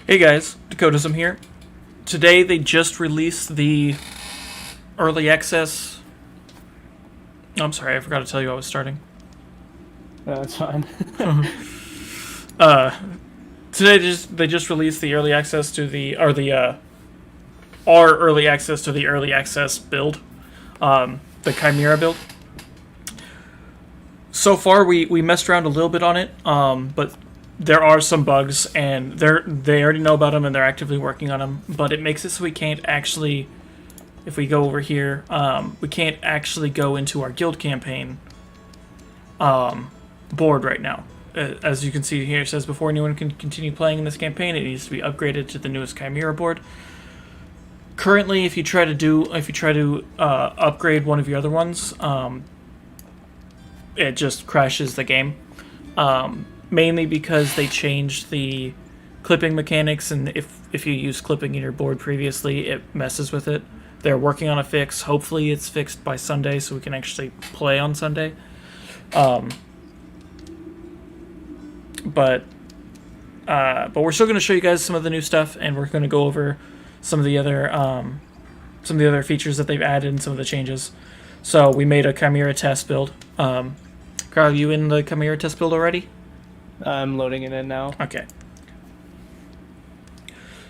Hey guys, Dakotasm here. Today they just released the early access. I'm sorry, I forgot to tell you I was starting. No, that's fine. Uh, Today they just released the early access to our early access to the early access build, the Chimera build. So far we messed around a little bit on it, but there are some bugs, and they already know about them and they're actively working on them. But it makes it so we can't actually, if we go over here, we can't actually go into our guild campaign board right now. As you can see here, it says before anyone can continue playing in this campaign, it needs to be upgraded to the newest Chimera board. Currently, if you try to upgrade one of your other ones, it just crashes the game. Mainly because they changed the clipping mechanics, and if you use clipping in your board previously, it messes with it. They're working on a fix. Hopefully, it's fixed by Sunday, so we can actually play on Sunday. But we're still going to show you guys some of the new stuff, and we're going to go over some of the other features that they've added and some of the changes. So we made a Chimera test build. Carl, are you in the Chimera test build already? I'm loading it in now. Okay.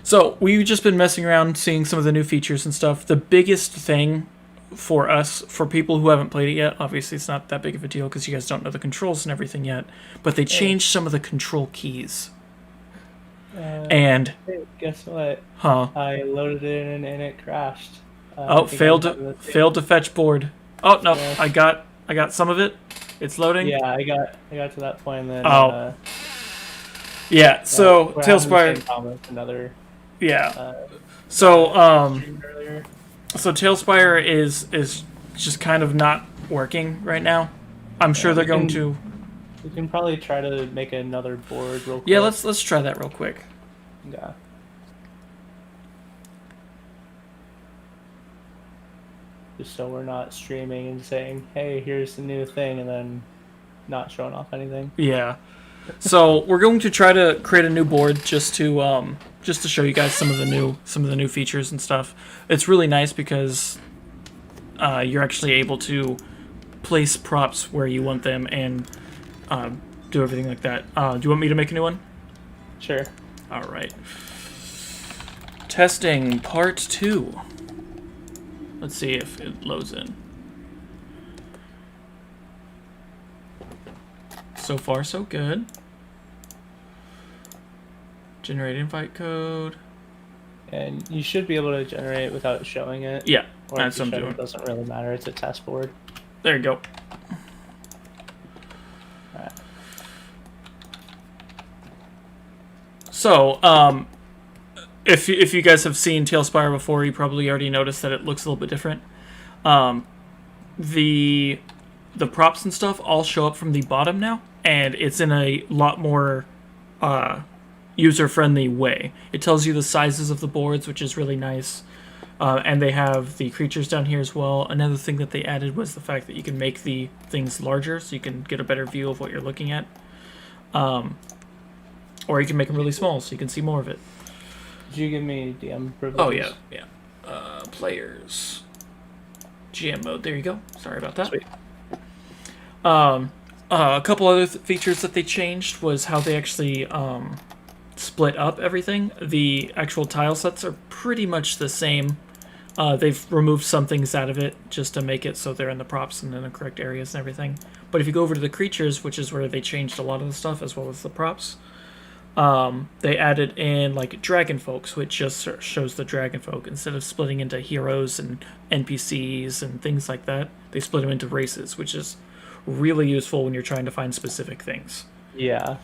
So we've just been messing around, seeing some of the new features and stuff. The biggest thing for us, for people who haven't played it yet, obviously it's not that big of a deal because you guys don't know the controls and everything yet, but they changed some of the control keys. And hey, guess what? huh? I loaded it in and it crashed. Oh, failed to fetch board. Oh no, Yeah. I got some of it. It's loading. Yeah, I got to that point and then. Oh. Yeah. So we're having the TaleSpire. same problem with another. Yeah. So stream earlier. So TaleSpire is just kind of not working right now. I'm sure they're going to. We can probably try to make another board real quick. Yeah, let's try that real quick. Yeah. Just so we're not streaming and saying, "Hey, here's the new thing," and then not showing off anything. Yeah. So we're going to try to create a new board just to show you guys some of the new features and stuff. It's really nice because you're actually able to place props where you want them and do everything like that. Do you want me to make a new one? Sure. All right. Testing part 2. Let's see if it loads in. So far, so good. Generate invite code. And you should be able to generate it without showing it. Yeah, Or that's if what you I'm show it, doing. it doesn't really matter. It's a test board. There you go. Alright. So, if you guys have seen TaleSpire before, you probably already noticed that it looks a little bit different. The props and stuff all show up from the bottom now, and it's in a lot more user-friendly way. It tells you the sizes of the boards, which is really nice. And they have the creatures down here as well. Another thing that they added was the fact that you can make the things larger, so you can get a better view of what you're looking at. Or you can make them really small, so you can see more of it. Did you give me DM privileges? Oh, yeah. Players. GM mode, there you go. Sorry about that. Sweet. A couple other features that they changed was how they actually split up everything. The actual tile sets are pretty much the same. They've removed some things out of it just to make it so they're in the props and in the correct areas and everything. But if you go over to the creatures, which is where they changed a lot of the stuff as well as the props, they added in like dragon folks, which just shows the dragon folk instead of splitting into heroes and NPCs and things like that. They split them into races, which is really useful when you're trying to find specific things. Yeah.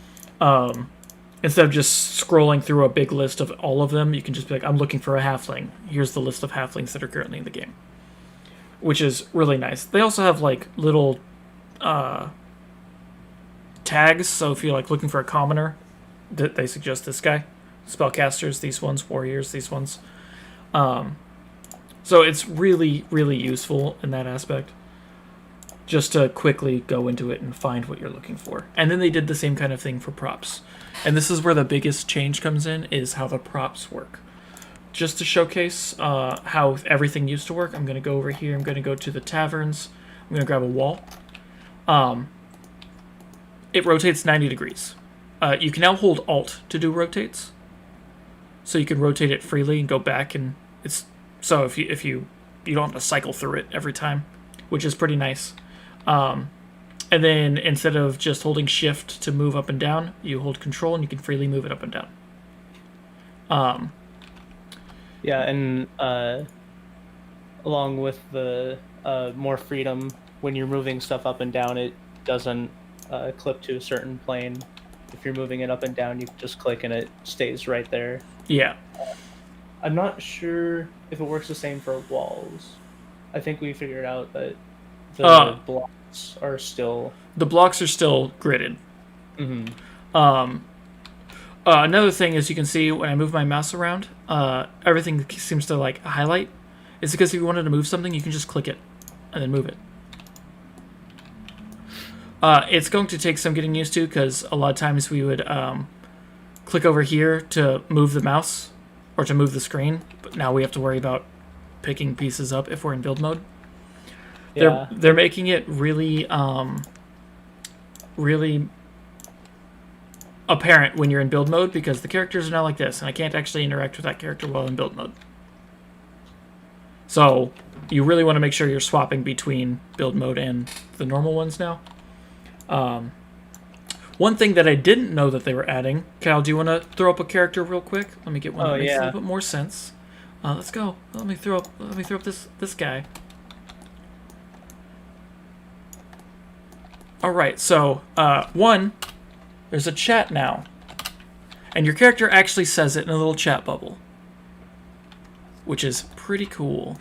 Instead of just scrolling through a big list of all of them, you can just be like, I'm looking for a halfling. Here's the list of halflings that are currently in the game, which is really nice. They also have like little tags, so if you're like looking for a commoner, they suggest this guy. Spellcasters, these ones. Warriors, these ones. So it's really, really useful in that aspect. just to quickly go into it and find what you're looking for. And then they did the same kind of thing for props. And this is where the biggest change comes in, is how the props work. Just to showcase how everything used to work, I'm going to go over here. I'm going to go to the taverns. I'm going to grab a wall. It rotates 90 degrees. You can now hold Alt to do rotates. So you can rotate it freely and go back, and it's so if you don't have to cycle through it every time, which is pretty nice. And then instead of just holding Shift to move up and down, you hold Control and you can freely move it up and down. Yeah, and along with the more freedom, when you're moving stuff up and down, it doesn't clip to a certain plane. If you're moving it up and down, you can just click and it stays right there. Yeah. I'm not sure if it works the same for walls. I think we figured out that the blocks are still... The blocks are still gridded. Mm-hmm. Another thing is, you can see when I move my mouse around, everything seems to like highlight. It's because if you wanted to move something, you can just click it and then move it. It's going to take some getting used to, because a lot of times we would click over here to move the mouse or to move the screen, but now we have to worry about picking pieces up if we're in build mode. Yeah. They're making it really really apparent when you're in build mode, because the characters are now like this, and I can't actually interact with that character while in build mode. So you really want to make sure you're swapping between build mode and the normal ones now. One thing that I didn't know that they were adding, Kyle, do you want to throw up a character real quick? Let me get one that makes a little bit more sense. Let's go. Let me throw up this guy. All right. So one, there's a chat now, and your character actually says it in a little chat bubble, which is pretty cool.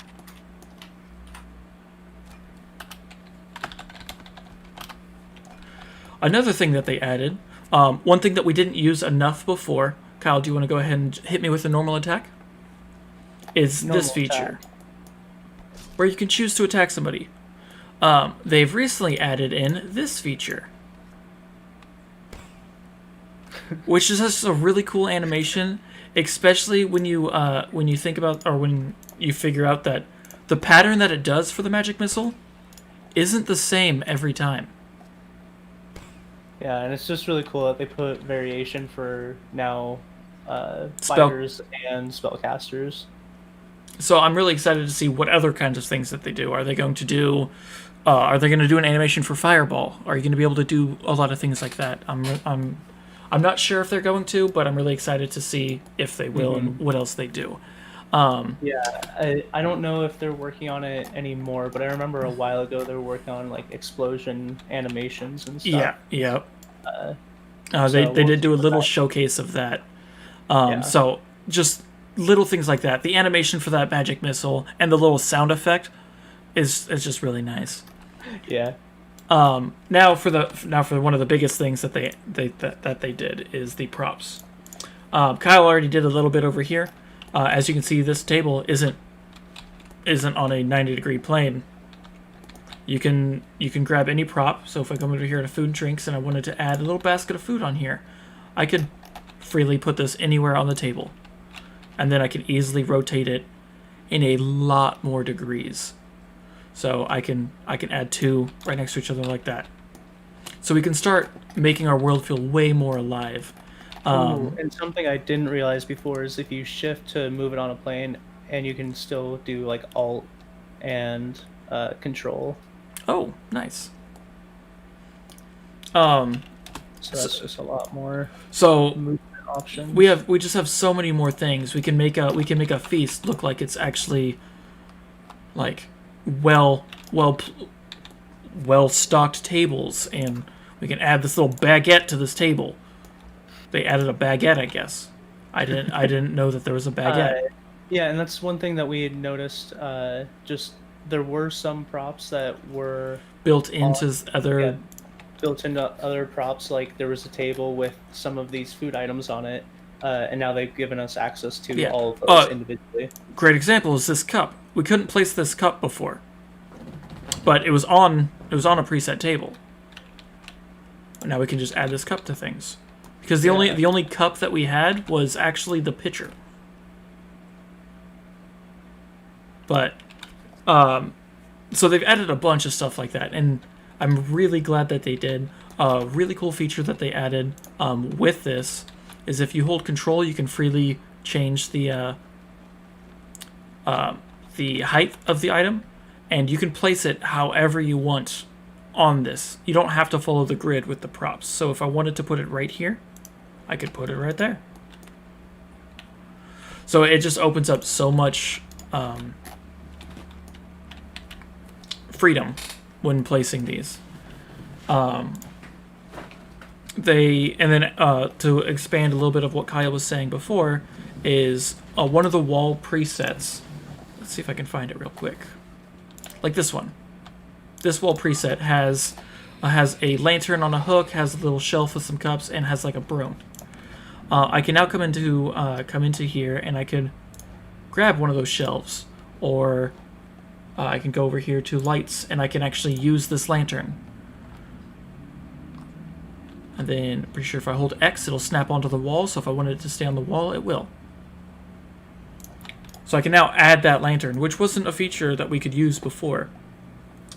Another thing that they added, one thing that we didn't use enough before, Kyle, do you want to go ahead and hit me with a normal attack? Is normal this feature. Attack. Where you can choose to attack somebody. They've recently added in this feature, which is just a really cool animation, especially when you think about, or when you figure out that the pattern that it does for the magic missile isn't the same every time. Yeah, and it's just really cool that they put variation for now fighters and spellcasters. So I'm really excited to see what other kinds of things that they do. Are they going to do an animation for Fireball? Are you going to be able to do a lot of things like that? I'm not sure if they're going to, but I'm really excited to see if they will and what else they do. Yeah, I don't know if they're working on it anymore, but I remember a while ago they were working on like explosion animations and stuff. Yeah. They did do a little showcase of that. So just little things like that. The animation for that magic missile and the little sound effect is just really nice. Yeah. Now for one of the biggest things that they did is the props. Kyle already did a little bit over here. As you can see, this table isn't on a 90-degree plane. You can grab any prop. So if I come over here to food and drinks and I wanted to add a little basket of food on here, I could freely put this anywhere on the table, and then I can easily rotate it in a lot more degrees. So I can add two right next to each other like that. So we can start making our world feel way more alive. And something I didn't realize before is if you shift to move it on a plane, and you can still do like Alt and Control. Oh, nice. So that's just a lot more. So movement options. We just have so many more things. We can make a feast look like it's actually like well stocked tables, and we can add this little baguette to this table. They added a baguette, I guess. I didn't know that there was a baguette. Yeah, and that's one thing that we had noticed. Just there were some props that were built into other props. Like there was a table with some of these food items on it, and now they've given us access to all of those individually. Great example is this cup. We couldn't place this cup before. but it was on a preset table. Now we can just add this cup to things, because the only cup that we had was actually the pitcher. But so they've added a bunch of stuff like that, and I'm really glad that they did. A really cool feature that they added with this is if you hold control, you can freely change the height of the item, and you can place it however you want on this. You don't have to follow the grid with the props. So if I wanted to put it right here, I could put it right there. So it just opens up so much freedom when placing these. To expand a little bit of what Kyle was saying before, is one of the wall presets. Let's see if I can find it real quick. Like this one. This wall preset has a lantern on a hook, has a little shelf with some cups, and has like a broom. I can now come into here, and I could grab one of those shelves, or I can go over here to lights, and I can actually use this lantern. And then, pretty sure if I hold X, it'll snap onto the wall, so if I wanted it to stay on the wall, it will. So I can now add that lantern, which wasn't a feature that we could use before,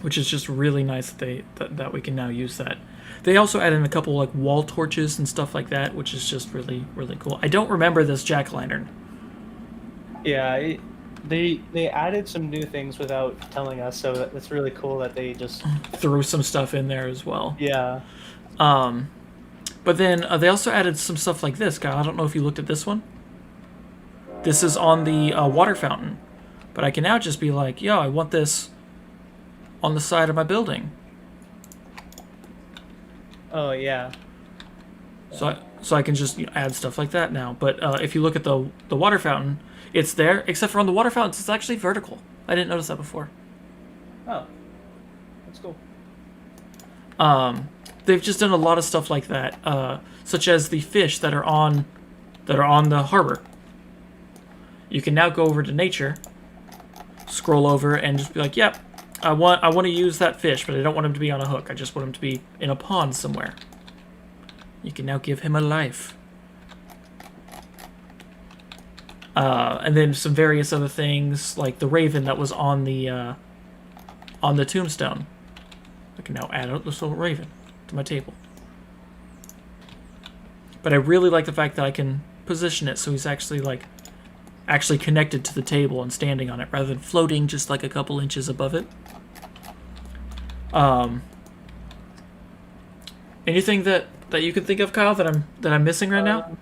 which is just really nice that we can now use that. They also added in a couple like wall torches and stuff like that, which is just really, really cool. I don't remember this jack-o'-lantern. Yeah, they added some new things without telling us, so that's really cool that they just threw some stuff in there as well. Yeah. But then they also added some stuff like this, guy. I don't know if you looked at this one. This is on the water fountain. But I can now just be like, yo, I want this on the side of my building. Oh, yeah. So I can just add stuff like that now. But if you look at the water fountain, it's there, except for on the water fountains, it's actually vertical. I didn't notice that before. Oh, that's cool. They've just done a lot of stuff like that, such as the fish that are on the harbor. You can now go over to nature, scroll over, and just be like, yep, I want to use that fish, but I don't want him to be on a hook. I just want him to be in a pond somewhere. You can now give him a life. And then some various other things, like the raven that was on the tombstone. I can now add this little raven to my table. But I really like the fact that I can position it so he's actually connected to the table and standing on it rather than floating just like a couple inches above it. Anything that you can think of, Kyle, that I'm missing right now?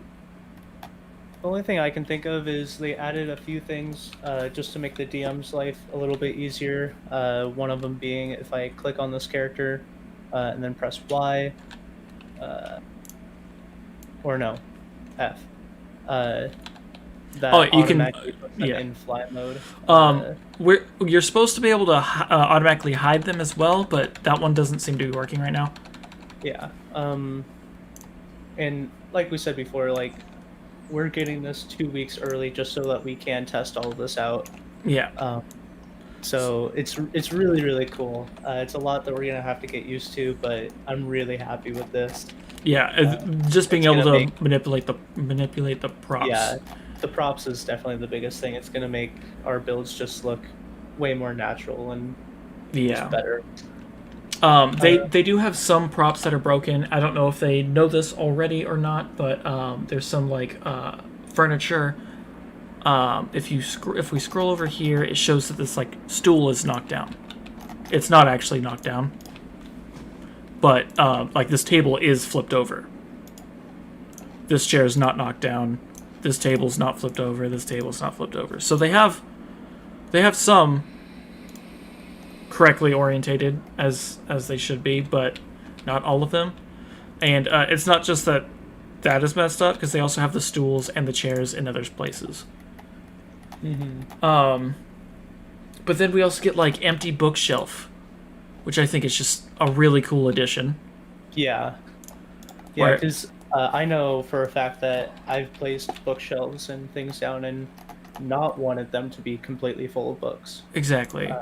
The only thing I can think of is they added a few things just to make the DM's life a little bit easier. One of them being if I click on this character and then press Y, or no, F. That you can in fly mode. You're supposed to be able to automatically hide them as well, but that one doesn't seem to be working right now. Yeah. And like we said before, like we're getting this 2 weeks early just so that we can test all of this out. Yeah. So it's really, really cool. It's a lot that we're gonna have to get used to, but I'm really happy with this. Yeah, just being able to manipulate the props. Yeah, the props is definitely the biggest thing. It's gonna make our builds just look way more natural and just better. They do have some props that are broken. I don't know if they know this already or not, but there's some like furniture. If we scroll over here, it shows that this like stool is knocked down. It's not actually knocked down, but like this table is flipped over. This chair is not knocked down. This table's not flipped over. This table's not flipped over. So they have some correctly orientated as they should be, but not all of them. And it's not just that is messed up, because they also have the stools and the chairs in other places. Mm-hmm. But then we also get like empty bookshelf, which I think is just a really cool addition. Yeah, because I know for a fact that I've placed bookshelves and things down and not wanted them to be completely full of books. Exactly.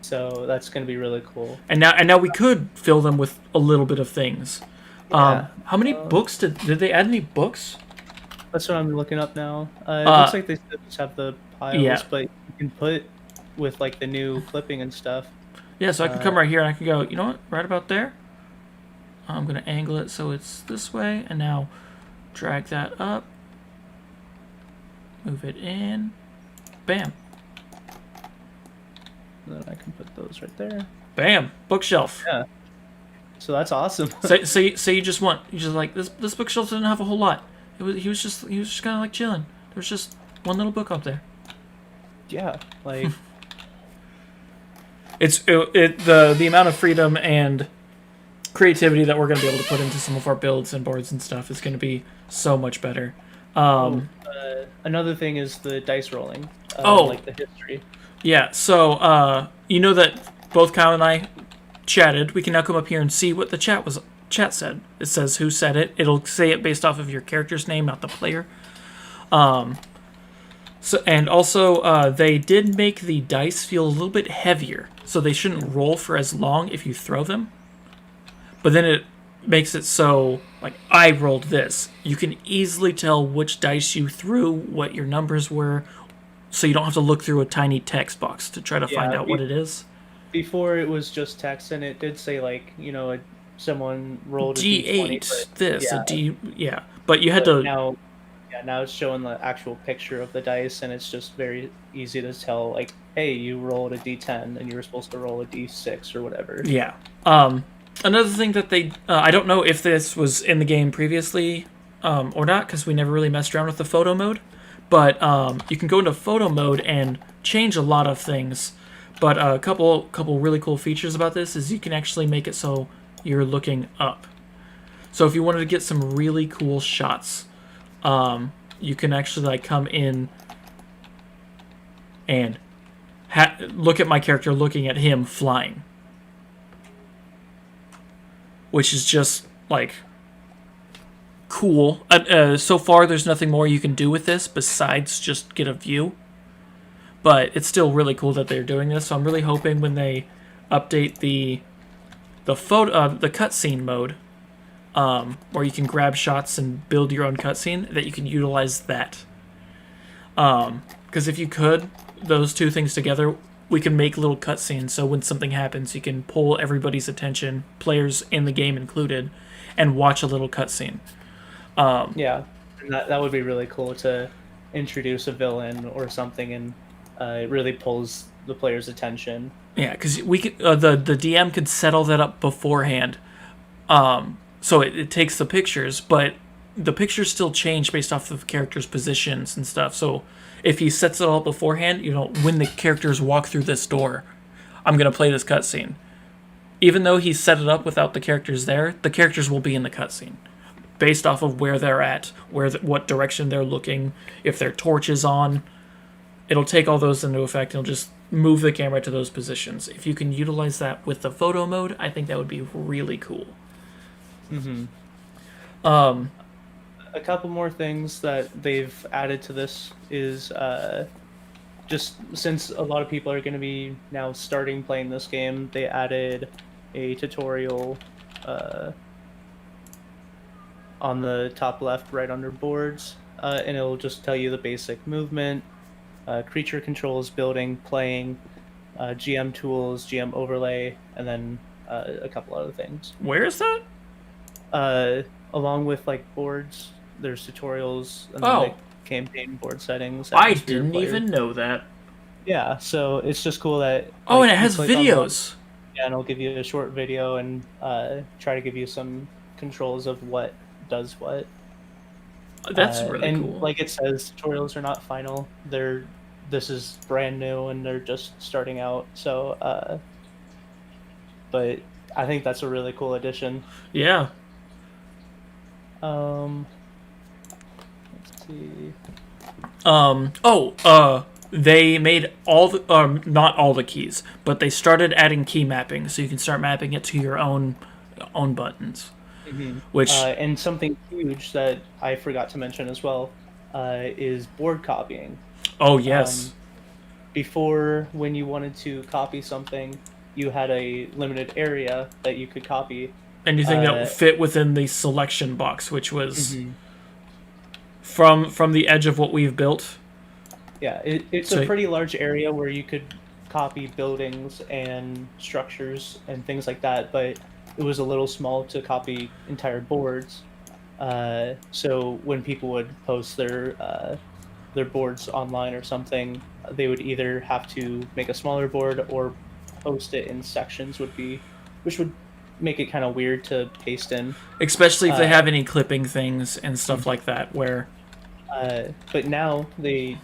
So that's going to be really cool. And now we could fill them with a little bit of things. Yeah. How many books did they add? Any books? That's what I'm looking up now. It looks like they still just have the piles, yeah. but you can put with like the new clipping and stuff. Yeah, so I can come right here and I can go, you know what, right about there. I'm going to angle it so it's this way, and now drag that up. Move it in. Bam. And then I can put those right there. Bam. Bookshelf. Yeah. So that's awesome. So you just like this bookshelf didn't have a whole lot. He was just kind of like chilling. There's just one little book up there. Yeah, like the amount of freedom and creativity that we're going to be able to put into some of our builds and boards and stuff is going to be so much better. Another thing is the dice rolling. Like the history. Yeah, so you know that both Kyle and I chatted. We can now come up here and see what the chat said. It says who said it. It'll say it based off of your character's name, not the player. So and also they did make the dice feel a little bit heavier, so they shouldn't roll for as long if you throw them. But then it makes it so, like, I rolled this. You can easily tell which dice you threw, what your numbers were, so you don't have to look through a tiny text box to try to find out what it is. Before it was just text, and it did say, like, someone rolled a D8, D20, this, yeah. a D, yeah. But you had to... Now it's showing the actual picture of the dice, and it's just very easy to tell, like, hey, you rolled a D10, and you were supposed to roll a D6 or whatever. Yeah. Another thing that they... I don't know if this was in the game previously or not, because we never really messed around with the photo mode. But you can go into photo mode and change a lot of things. But a couple really cool features about this is you can actually make it so you're looking up. So if you wanted to get some really cool shots, you can actually like come in and look at my character looking at him flying. Which is just, like, cool. So far, there's nothing more you can do with this besides just get a view. But it's still really cool that they're doing this. So I'm really hoping when they update the cutscene mode, where you can grab shots and build your own cutscene, that you can utilize that. Because if you could, those two things together, we can make little cutscenes, so when something happens, you can pull everybody's attention, players in the game included, and watch a little cutscene. Yeah, and that would be really cool to introduce a villain or something, and it really pulls the player's attention. Yeah, because we could, the DM could settle that up beforehand, so it takes the pictures, but the pictures still change based off of characters' positions and stuff. So if he sets it all up beforehand, when the characters walk through this door, I'm going to play this cutscene. Even though he set it up without the characters there, the characters will be in the cutscene. Based off of where they're at, what direction they're looking, if their torch is on. It'll take all those into effect and it'll just move the camera to those positions. If you can utilize that with the photo mode, I think that would be really cool. Mm-hmm. A couple more things that they've added to this is just since a lot of people are going to be now starting playing this game, they added a tutorial on the top left right under boards, and it'll just tell you the basic movement, creature controls, building, playing, GM tools, GM overlay, and then a couple other things. Where is that? Along with like boards, there's tutorials and then like campaign board settings. I didn't even know that. Yeah, so it's just cool that. Oh, and it has videos. Yeah, and it'll give you a short video and try to give you some controls of what does what. That's really and cool. Like it says, tutorials are not final. This is brand new and they're just starting out. So, but I think that's a really cool addition. Yeah. Let's see. They made all the not all the keys, but they started adding key mapping, so you can start mapping it to your own buttons. Mm-hmm. Which and something huge that I forgot to mention as well is board copying. Oh yes. before, when you wanted to copy something, you had a limited area that you could copy. Anything that fit within the selection box, which was Mhm. from the edge of what we've built. Yeah, it's a pretty large area where you could copy buildings and structures and things like that, but it was a little small to copy entire boards. So when people would post their boards online or something, they would either have to make a smaller board or post it in sections, which would make it kind of weird to paste in. Especially if they have any clipping things and stuff like that, where but now they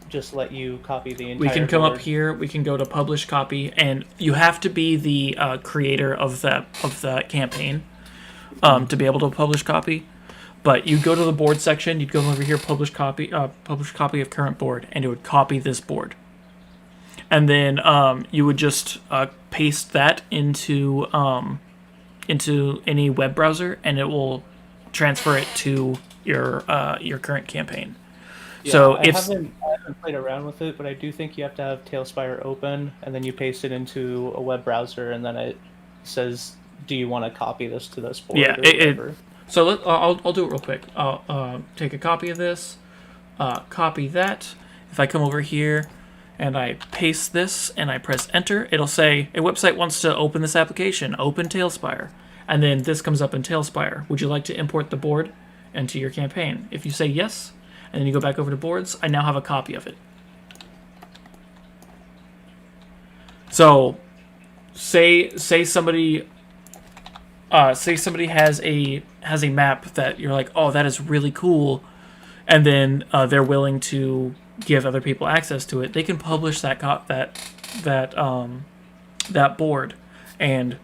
just let you copy the entire we can come board. up here, we can go to publish copy, and you have to be the creator of that campaign to be able to publish copy. But you go to the board section, you'd go over here, publish copy of current board, and it would copy this board. And then you would just paste that into any web browser, and it will transfer it to your current campaign. Yeah, so I haven't played around with it, but I do think you have to have TaleSpire open, and then you paste it into a web browser, and then it says, "Do you want to copy this to this board?" Yeah, or whatever. So I'll do it real quick. I'll take a copy of this, copy that. If I come over here and I paste this and I press enter, it'll say a website wants to open this application. Open TaleSpire, and then this comes up in TaleSpire. Would you like to import the board into your campaign? If you say yes, and then you go back over to boards, I now have a copy of it. So, say somebody has a map that you're like, oh, that is really cool, and then they're willing to give other people access to it. They can publish that board, and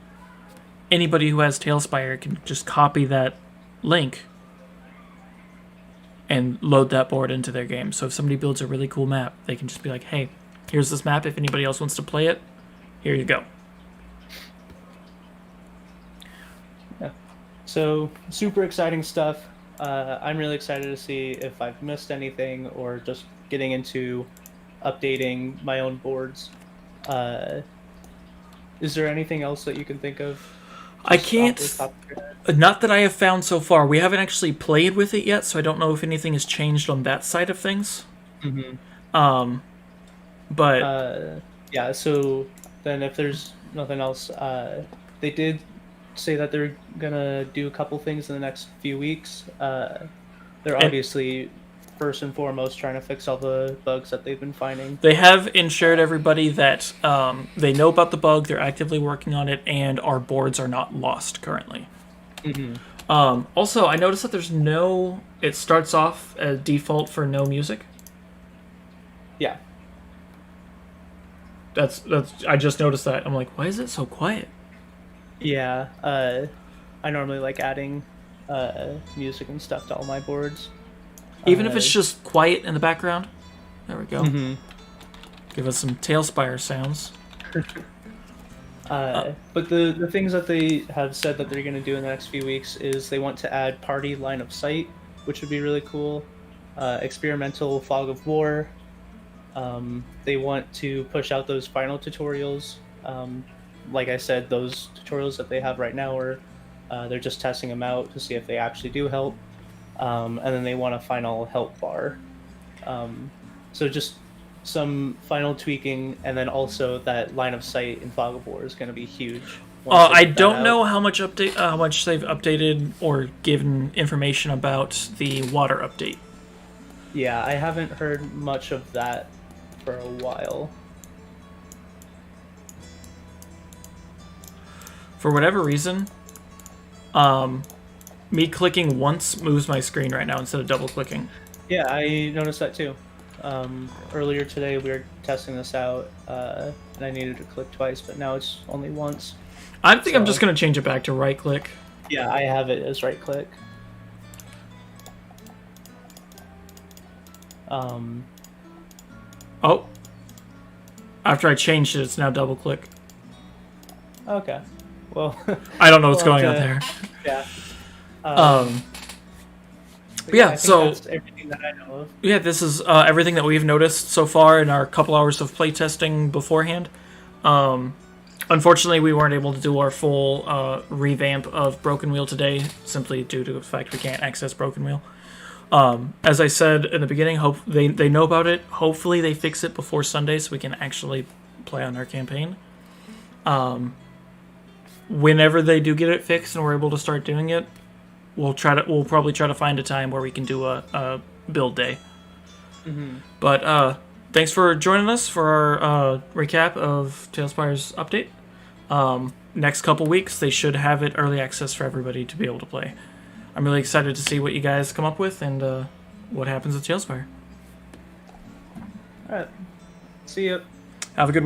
anybody who has TaleSpire can just copy that link and load that board into their game. So if somebody builds a really cool map, they can just be like, hey, here's this map. If anybody else wants to play it, here you go. Yeah. So super exciting stuff. I'm really excited to see if I've missed anything or just getting into updating my own boards. Is there anything else that you can think of? I can't. Not that I have found so far. We haven't actually played with it yet, so I don't know if anything has changed on that side of things. Mm-hmm. But yeah. So then, if there's nothing else, they did say that they're gonna do a couple things in the next few weeks. They're obviously first and foremost trying to fix all the bugs that they've been finding. They have ensured everybody that they know about the bug, they're actively working on it, and our boards are not lost currently. Mm-hmm. Also, I noticed that there's no... It starts off as default for no music. Yeah. That's I just noticed that. I'm like, why is it so quiet? Yeah. I normally like adding music and stuff to all my boards. Even if it's just quiet in the background. There we go. Mm-hmm. Give us some TaleSpire sounds. But the things that they have said that they're going to do in the next few weeks is they want to add party line of sight, which would be really cool. Experimental fog of war. They want to push out those final tutorials. Like I said, those tutorials that they have right now are they're just testing them out to see if they actually do help. And then they want a final help bar. So just some final tweaking, and then also that line of sight in Fog of War is going to be huge. I don't know how much they've updated or given information about the water update. Yeah, I haven't heard much of that for a while. For whatever reason, me clicking once moves my screen right now instead of double clicking. Yeah, I noticed that too. Earlier today we were testing this out, and I needed to click twice, but now it's only once. I think I'm just going to change it back to right click. Yeah, I have it as right click. Oh. After I changed it, it's now double click. Okay. Well, I don't know what's going on there. Yeah. But Yeah, I think so that's everything that I know of. yeah, this is everything that we've noticed so far in our couple hours of playtesting beforehand. Unfortunately, we weren't able to do our full revamp of Broken Wheel today, simply due to the fact we can't access Broken Wheel. As I said in the beginning, hope they know about it. Hopefully, they fix it before Sunday so we can actually play on our campaign. Whenever they do get it fixed and we're able to start doing it, we'll probably try to find a time where we can do a build day. But thanks for joining us for our recap of TaleSpire's update. Next couple weeks, they should have it early access for everybody to be able to play. I'm really excited to see what you guys come up with and what happens with TaleSpire. All right. See ya. Have a good week.